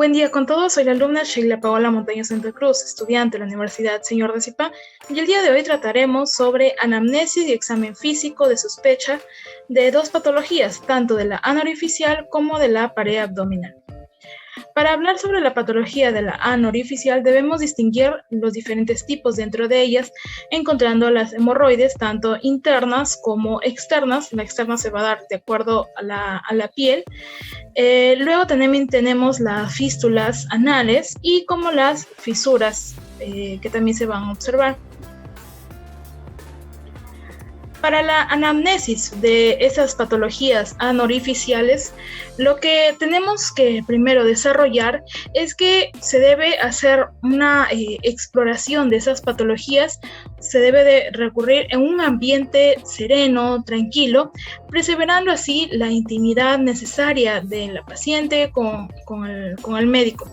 Buen día con todos, soy la alumna Sheila Paola Montaño Santa Cruz, estudiante de la Universidad Señor de Zipán, y el día de hoy trataremos sobre anamnesis y examen físico de sospecha de dos patologías, tanto de la ano orificial como de la pared abdominal. Para hablar sobre la patología de la ano orificial debemos distinguir los diferentes tipos dentro de ellas, encontrando las hemorroides tanto internas como externas. La externa se va a dar de acuerdo a la piel. Luego también tenemos las fístulas anales y como las fisuras que también se van a observar. Para la anamnesis de esas patologías anorificiales, lo que tenemos que primero desarrollar es que se debe hacer una exploración de esas patologías. Se debe de recurrir en un ambiente sereno, tranquilo, preservando así la intimidad necesaria de la paciente con el médico.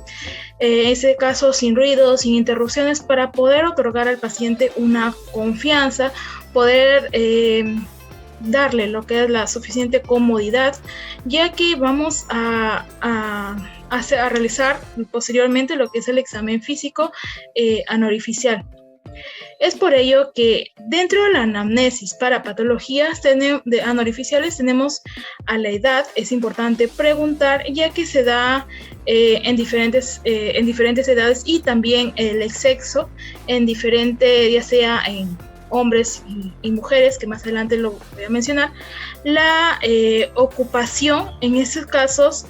En ese caso, sin ruido, sin interrupciones, para poder otorgar al paciente una confianza, poder darle lo que es la suficiente comodidad, ya que vamos a realizar posteriormente lo que es el examen físico anorificial. Es por ello que dentro de la anamnesis para patologías anorificiales tenemos a la edad. Es importante preguntar, ya que se da en diferentes edades, y también el sexo en diferente, ya sea en hombres y mujeres, que más adelante lo voy a mencionar. La ocupación en estos casos,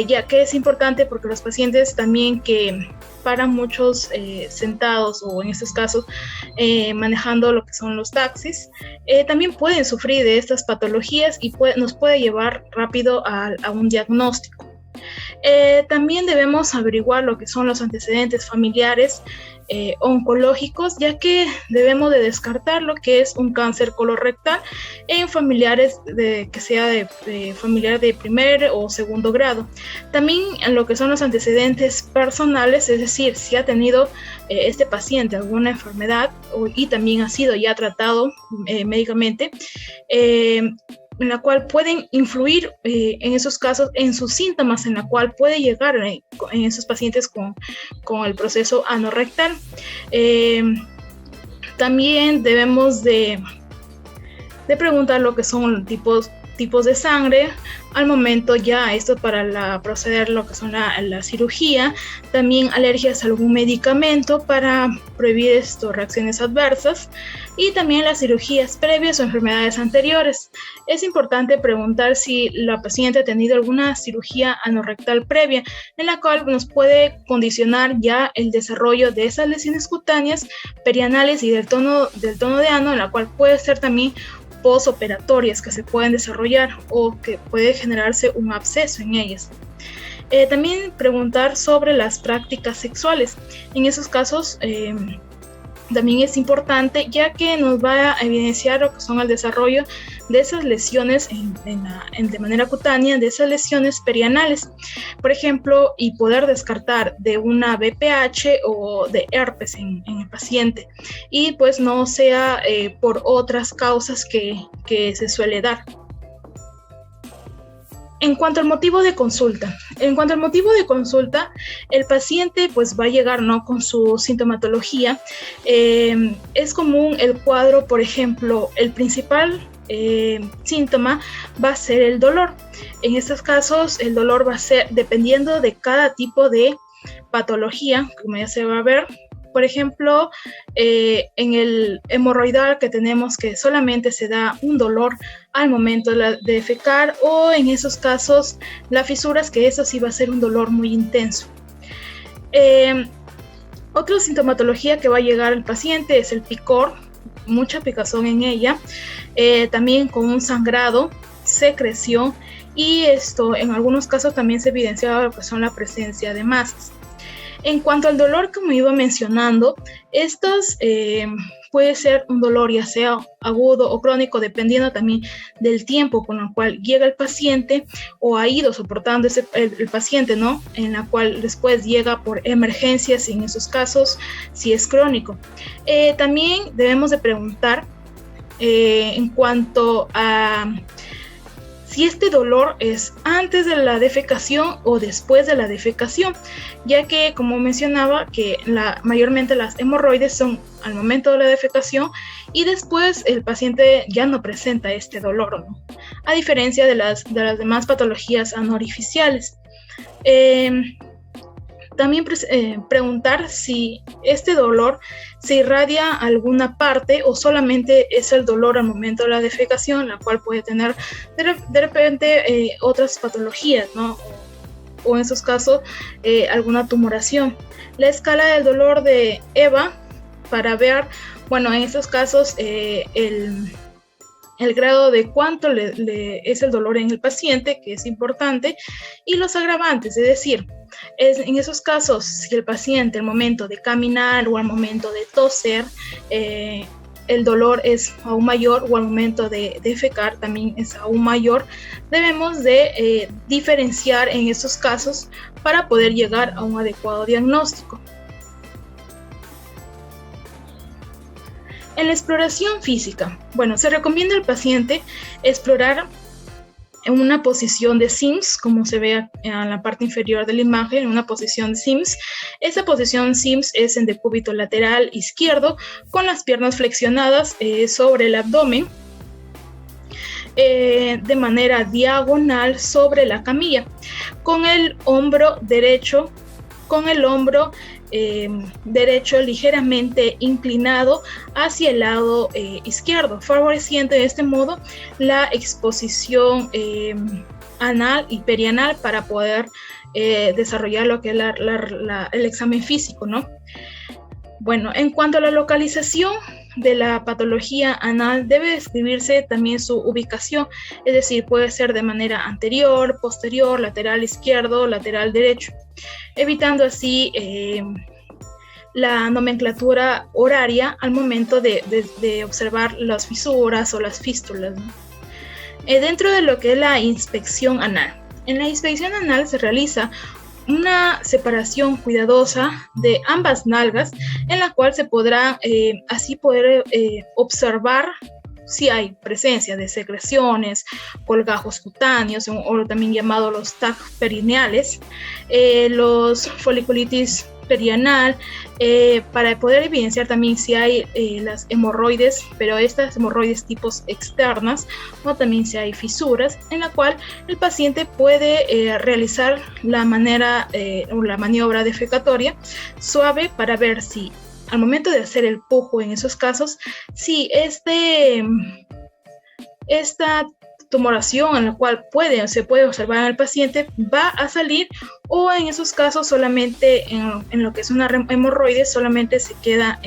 ya que es importante porque los pacientes también que paran muchos sentados, o en estos casos manejando lo que son los taxis, también pueden sufrir de estas patologías y nos puede llevar rápido a un diagnóstico. También debemos averiguar lo que son los antecedentes familiares oncológicos, ya que debemos de descartar lo que es un cáncer colorectal en familiares que sea de familiar de primer o segundo grado. También en lo que son los antecedentes personales, es decir, si ha tenido este paciente alguna enfermedad y también ha sido ya tratado médicamente, en la cual pueden influir en esos casos en sus síntomas, en la cual puede llegar en esos pacientes con el proceso anorrectal. También debemos de preguntar lo que son tipos de sangre al momento ya esto para proceder lo que son la cirugía. También alergias a algún medicamento para prohibir reacciones adversas, y también las cirugías previas o enfermedades anteriores. Es importante preguntar si la paciente ha tenido alguna cirugía anorrectal previa, en la cual nos puede condicionar ya el desarrollo de esas lesiones cutáneas, perianales y del tono de ano, en la cual puede ser también postoperatorias que se pueden desarrollar o que puede generarse un absceso en ellas. También preguntar sobre las prácticas sexuales. En esos casos también es importante, ya que nos va a evidenciar lo que son el desarrollo de esas lesiones de manera cutánea, de esas lesiones perianales, por ejemplo, y poder descartar de una VPH o de herpes en el paciente, y pues no sea por otras causas que se suele dar. En cuanto al motivo de consulta, el paciente pues va a llegar, ¿no?, con su sintomatología. Es común el cuadro, por ejemplo, el principal síntoma va a ser el dolor. En estos casos, el dolor va a ser dependiendo de cada tipo de patología, como ya se va a ver. Por ejemplo, en el hemorroidal, que tenemos que solamente se da un dolor al momento de defecar, o en esos casos las fisuras, que eso sí va a ser un dolor muy intenso. Otra sintomatología que va a llegar al paciente es el picor, mucha picazón en ella, también con un sangrado, secreción, y esto en algunos casos también se evidencia lo que son la presencia de masas. En cuanto al dolor, como iba mencionando, estos puede ser un dolor ya sea agudo o crónico, dependiendo también del tiempo con el cual llega el paciente o ha ido soportando el paciente, ¿no?, en la cual después llega por emergencias, en esos casos, si es crónico. También debemos de preguntar en cuanto a si este dolor es antes de la defecación o después de la defecación, ya que, como mencionaba, que mayormente las hemorroides son al momento de la defecación y después el paciente ya no presenta este dolor, ¿no? A diferencia de las demás patologías anorificiales. También preguntar si este dolor se irradia a alguna parte o solamente es el dolor al momento de la defecación, la cual puede tener de repente otras patologías, ¿no? O en esos casos alguna tumoración. La escala del dolor de EVA para ver, bueno, en estos casos el grado de cuánto es el dolor en el paciente, que es importante, y los agravantes, es decir, en esos casos, si el paciente al momento de caminar o al momento de toser, el dolor es aún mayor, o al momento de defecar también es aún mayor, debemos de diferenciar en esos casos para poder llegar a un adecuado diagnóstico. En la exploración física, bueno, se recomienda al paciente explorar en una posición de Sims, como se ve en la parte inferior de la imagen, en una posición de Sims. Esa posición Sims es en decúbito lateral izquierdo, con las piernas flexionadas sobre el abdomen, de manera diagonal sobre la camilla, con el hombro derecho ligeramente inclinado hacia el lado izquierdo, favoreciendo de este modo la exposición anal y perianal para poder desarrollar lo que es el examen físico, ¿no? Bueno, en cuanto a la localización de la patología anal, debe describirse también su ubicación, es decir, puede ser de manera anterior, posterior, lateral izquierdo, lateral derecho, evitando así la nomenclatura horaria al momento de observar las fisuras o las fístulas, ¿no? Dentro de lo que es la inspección anal. En la inspección anal se realiza una separación cuidadosa de ambas nalgas, en la cual se podrá así poder observar si hay presencia de secreciones, colgajos cutáneos, o también llamados los TAC perineales, los foliculitis perianal, para poder evidenciar también si hay las hemorroides, pero estas hemorroides tipos externas, o también si hay fisuras, en la cual el paciente puede realizar la maniobra defecatoria suave para ver si al momento de hacer el pujo en esos casos, si esta tumoración en la cual se puede observar en el paciente va a salir, o en esos casos solamente en lo que es una hemorroide solamente se queda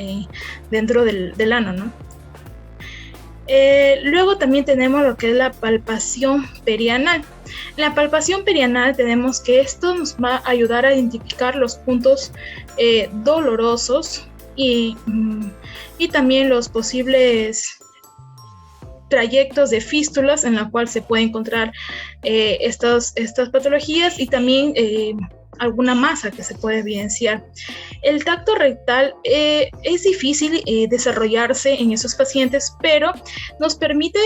dentro del ano, ¿no? Luego también tenemos lo que es la palpación perianal. En la palpación perianal tenemos que esto nos va a ayudar a identificar los puntos dolorosos y también los posibles trayectos de fístulas en la cual se puede encontrar estas patologías, y también alguna masa que se puede evidenciar. El tacto rectal es difícil desarrollarse en esos pacientes, pero nos permite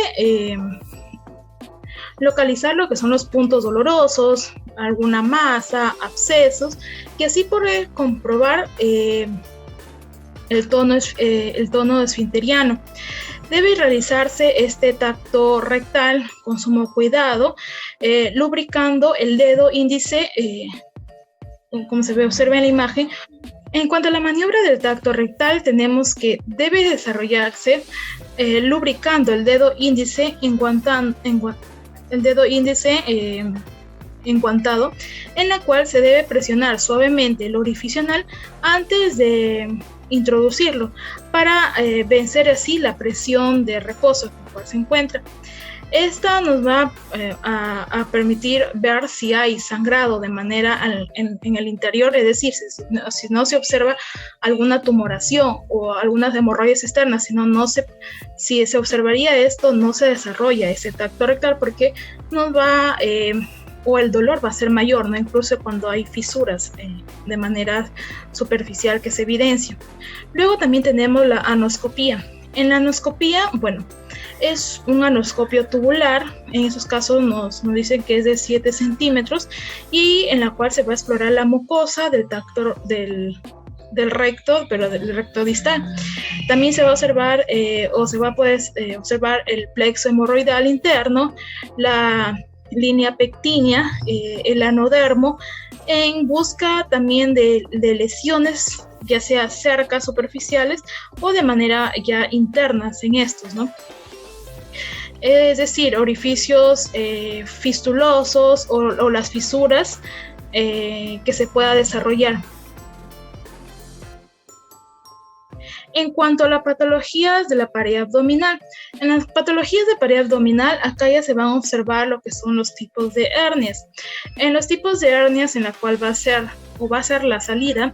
localizar lo que son los puntos dolorosos, alguna masa, abscesos, que así poder comprobar el tono esfinteriano. Debe realizarse este tacto rectal con sumo cuidado, lubricando el dedo índice, como se observa en la imagen. En cuanto a la maniobra del tacto rectal, tenemos que debe desarrollarse lubricando el dedo índice enguantado, en la cual se debe presionar suavemente el orificio anal antes de introducirlo, para vencer así la presión de reposo en la cual se encuentra. Esta nos va a permitir ver si hay sangrado de manera en el interior, es decir, si no se observa alguna tumoración o algunas hemorroides externas, si se observaría esto, no se desarrolla ese tacto rectal, porque o el dolor va a ser mayor, ¿no? Incluso cuando hay fisuras de manera superficial que se evidencia. Luego también tenemos la anoscopía. En la anoscopía, bueno, es un anoscopio tubular, en esos casos nos dicen que es de 7 centímetros y en la cual se va a explorar la mucosa del tracto del recto, pero del recto distal. También se va a observar o se va a poder observar el plexo hemorroidal interno, la línea pectínea, el anodermo, en busca también de lesiones, ya sea cercas superficiales o de manera ya internas en estos, ¿no? Es decir, orificios fistulosos o las fisuras que se pueda desarrollar. En cuanto a las patologías de la pared abdominal, en las patologías de pared abdominal, acá ya se van a observar lo que son los tipos de hernias. En los tipos de hernias en la cual va a ser la salida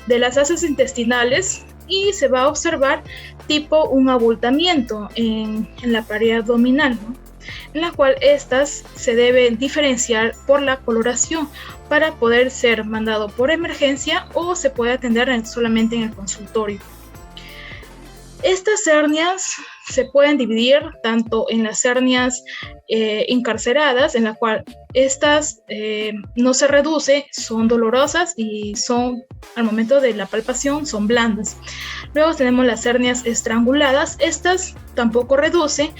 de las heces intestinales y se va a observar tipo un abultamiento en la pared abdominal, ¿no? En la cual estas se deben diferenciar por la coloración para poder ser mandado por emergencia o se puede atender solamente en el consultorio. Estas hernias se pueden dividir tanto en las hernias encarceradas, en la cual estas no se reduce, son dolorosas y al momento de la palpación son blandas. Luego tenemos las hernias estranguladas, estas tampoco reduce,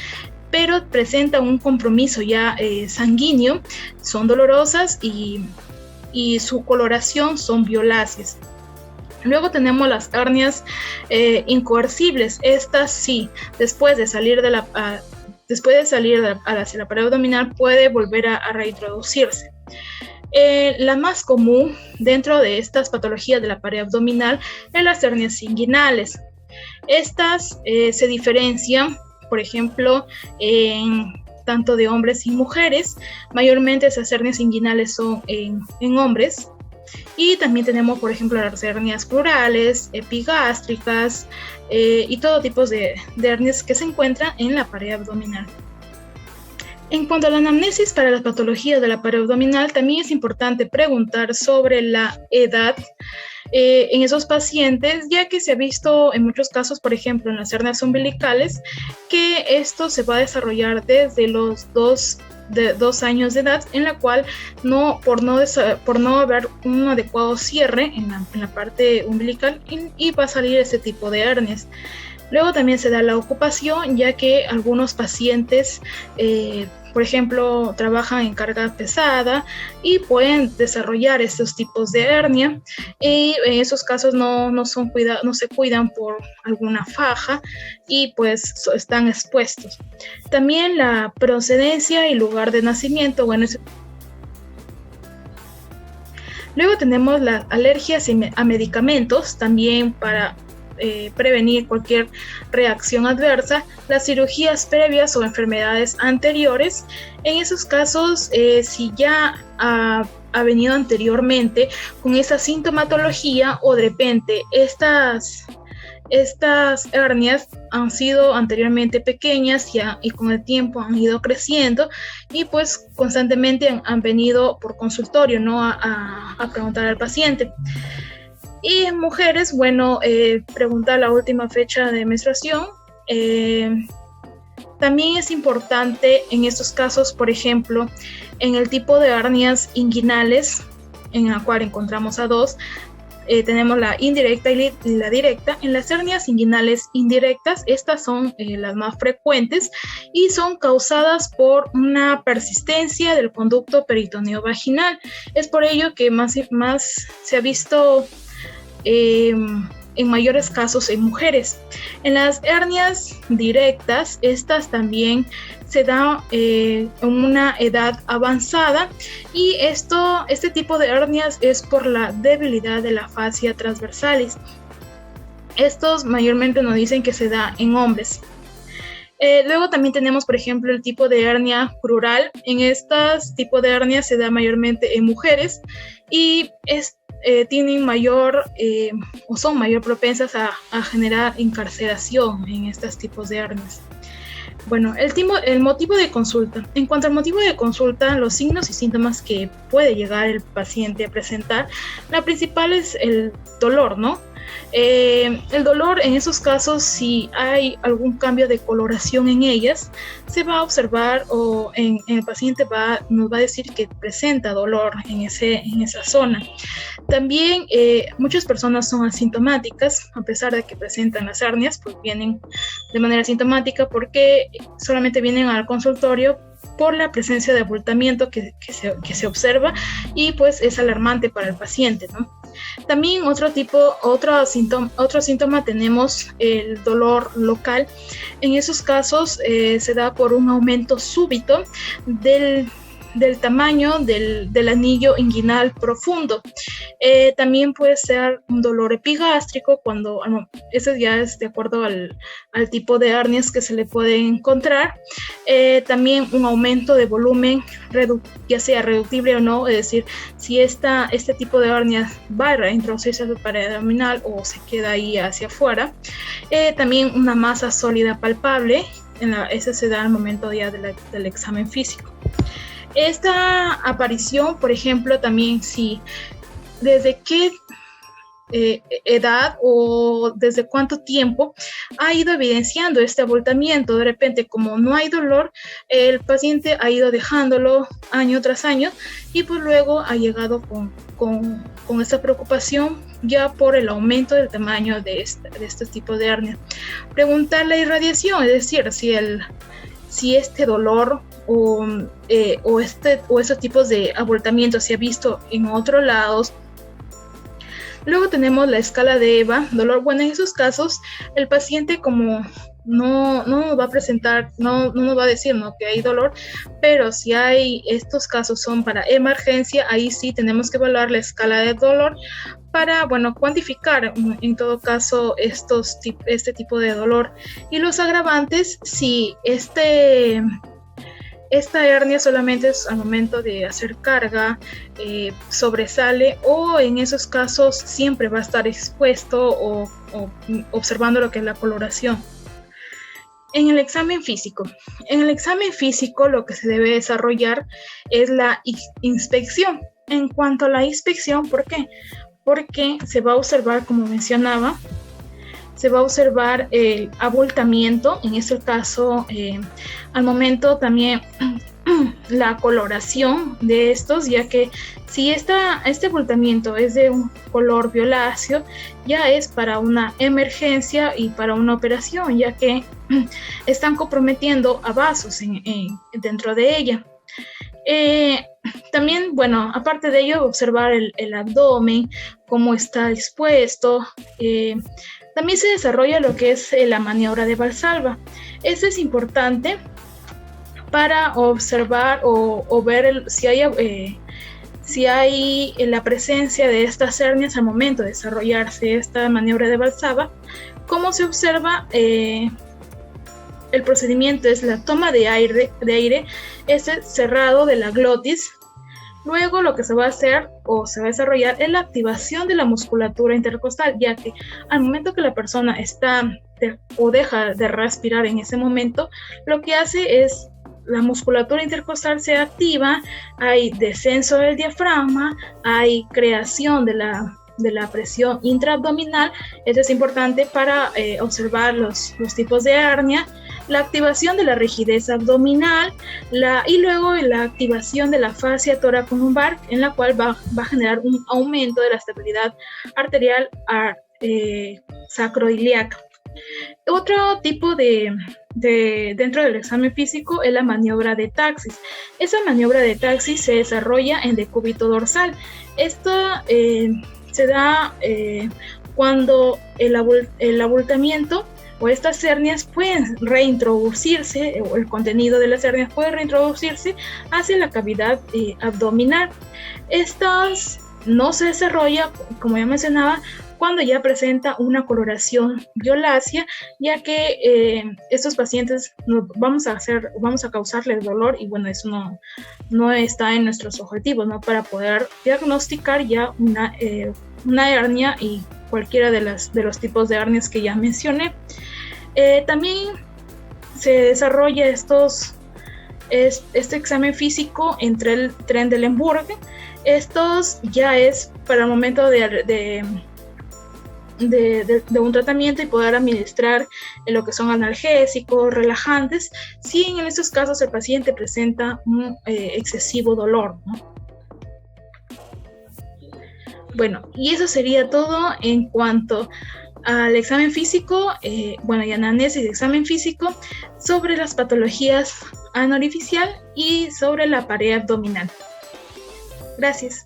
pero presentan un compromiso ya sanguíneo, son dolorosas y su coloración son violáceas. Luego tenemos las hernias incoercibles. Estas sí, después de salir hacia la pared abdominal puede volver a reintroducirse. La más común dentro de estas patologías de la pared abdominal es las hernias inguinales. Estas se diferencian, por ejemplo, tanto de hombres y mujeres. Mayormente esas hernias inguinales son en hombres. Y también tenemos, por ejemplo, las hernias pleurales, epigástricas y todo tipo de hernias que se encuentran en la pared abdominal. En cuanto a la anamnesis para las patologías de la pared abdominal, también es importante preguntar sobre la edad en esos pacientes, ya que se ha visto en muchos casos, por ejemplo, en las hernias umbilicales, que esto se va a desarrollar desde los 2 años de edad, en la cual por no haber un adecuado cierre en la parte umbilical y va a salir ese tipo de hernias. Luego también se da la ocupación, ya que algunos pacientes, por ejemplo, trabajan en carga pesada y pueden desarrollar estos tipos de hernia, y en esos casos no se cuidan por alguna faja y pues están expuestos. También la procedencia y lugar de nacimiento. Luego tenemos las alergias a medicamentos, también para prevenir cualquier reacción adversa, las cirugías previas o enfermedades anteriores. En esos casos, si ya ha venido anteriormente con esa sintomatología o de repente estas hernias han sido anteriormente pequeñas y con el tiempo han ido creciendo y pues constantemente han venido por consultorio, ¿no? a preguntar al paciente. Y en mujeres, bueno, preguntar la última fecha de menstruación. También es importante en estos casos, por ejemplo, en el tipo de hernias inguinales, en la cual encontramos a dos, tenemos la indirecta y la directa. En las hernias inguinales indirectas, estas son las más frecuentes y son causadas por una persistencia del conducto peritoneo vaginal. Es por ello que más se ha visto en mayores casos en mujeres. En las hernias directas, estas también se da en una edad avanzada y este tipo de hernias es por la debilidad de la fascia transversalis. Estos mayormente nos dicen que se da en hombres. Luego también tenemos, por ejemplo, el tipo de hernia crural. En estos tipos de hernias se da mayormente en mujeres y tienen o son mayor propensas a generar encarceración en estos tipos de hernias. Bueno, el motivo de consulta. En cuanto al motivo de consulta, los signos y síntomas que puede llegar el paciente a presentar, la principal es el dolor, ¿no? El dolor en esos casos, si hay algún cambio de coloración en ellas, se va a observar o en el paciente nos va a decir que presenta dolor en esa zona. También muchas personas son asintomáticas, a pesar de que presentan las hernias, pues vienen de manera asintomática porque solamente vienen al consultorio por la presencia de abultamiento que se observa y pues es alarmante para el paciente, ¿no? También otro síntoma tenemos el dolor local. En esos casos se da por un aumento súbito del tamaño del anillo inguinal profundo. También puede ser un dolor epigástrico, ese ya es de acuerdo al tipo de hernias que se le puede encontrar. También un aumento de volumen, ya sea reductible o no, es decir, si este tipo de hernia va a reintroducirse a la pared abdominal o se queda ahí hacia afuera. También una masa sólida palpable, ese se da al momento ya del examen físico. Esta aparición, por ejemplo, también si desde qué edad o desde cuánto tiempo ha ido evidenciando este abultamiento. De repente, como no hay dolor, el paciente ha ido dejándolo año tras año y pues luego ha llegado con esta preocupación ya por el aumento del tamaño de este tipo de hernia. Preguntar la irradiación, es decir, si este dolor o estos tipos de abultamiento se ha visto en otros lados. Luego tenemos la escala de EVA, dolor. Bueno, en esos casos el paciente como no nos va a presentar, no nos va a decir, ¿no?, que hay dolor, pero si estos casos son para emergencia, ahí sí tenemos que evaluar la escala de dolor para, cuantificar en todo caso este tipo de dolor. Y los agravantes, si esta hernia solamente es al momento de hacer carga, sobresale, o en esos casos siempre va a estar expuesto o observando lo que es la coloración. En el examen físico lo que se debe desarrollar es la inspección. En cuanto a la inspección, ¿por qué? Porque se va a observar, como mencionaba, se va a observar el abultamiento, en este caso al momento también la coloración de estos, ya que si este abultamiento es de un color violáceo, ya es para una emergencia y para una operación, ya que están comprometiendo a vasos dentro de ella. También, aparte de ello, observar el abdomen, cómo está dispuesto. También se desarrolla lo que es la maniobra de Valsalva. Eso es importante para observar o ver si hay la presencia de estas hernias al momento de desarrollarse esta maniobra de Valsalva. ¿Cómo se observa? El procedimiento es la toma de aire, ese cerrado de la glotis. Luego lo que se va a hacer o se va a desarrollar es la activación de la musculatura intercostal, ya que al momento que la persona deja de respirar en ese momento, lo que hace es la musculatura intercostal se activa, hay descenso del diafragma, hay creación de la presión intraabdominal. Esto es importante para observar los tipos de hernia, la activación de la rigidez abdominal y luego la activación de la fascia toracolumbar, en la cual va a generar un aumento de la estabilidad arterial sacroiliaca. Otro tipo dentro del examen físico es la maniobra de taxis. Esa maniobra de taxis se desarrolla en decúbito dorsal. Esta se da cuando el abultamiento o estas hernias pueden reintroducirse, o el contenido de las hernias puede reintroducirse hacia la cavidad abdominal. Estas no se desarrolla, como ya mencionaba, cuando ya presenta una coloración violácea, ya que estos pacientes vamos a causarles dolor y eso no está en nuestros objetivos, ¿no? Para poder diagnosticar ya una hernia y cualquiera de los tipos de hernias que ya mencioné. También se desarrolla este examen físico entre el Trendelenburg. Estos ya es para el momento de de un tratamiento y poder administrar lo que son analgésicos, relajantes, si en estos casos el paciente presenta un excesivo dolor, ¿no? Bueno, y eso sería todo en cuanto al examen físico, y anamnesis de examen físico sobre las patologías ano orificial y sobre la pared abdominal. Gracias.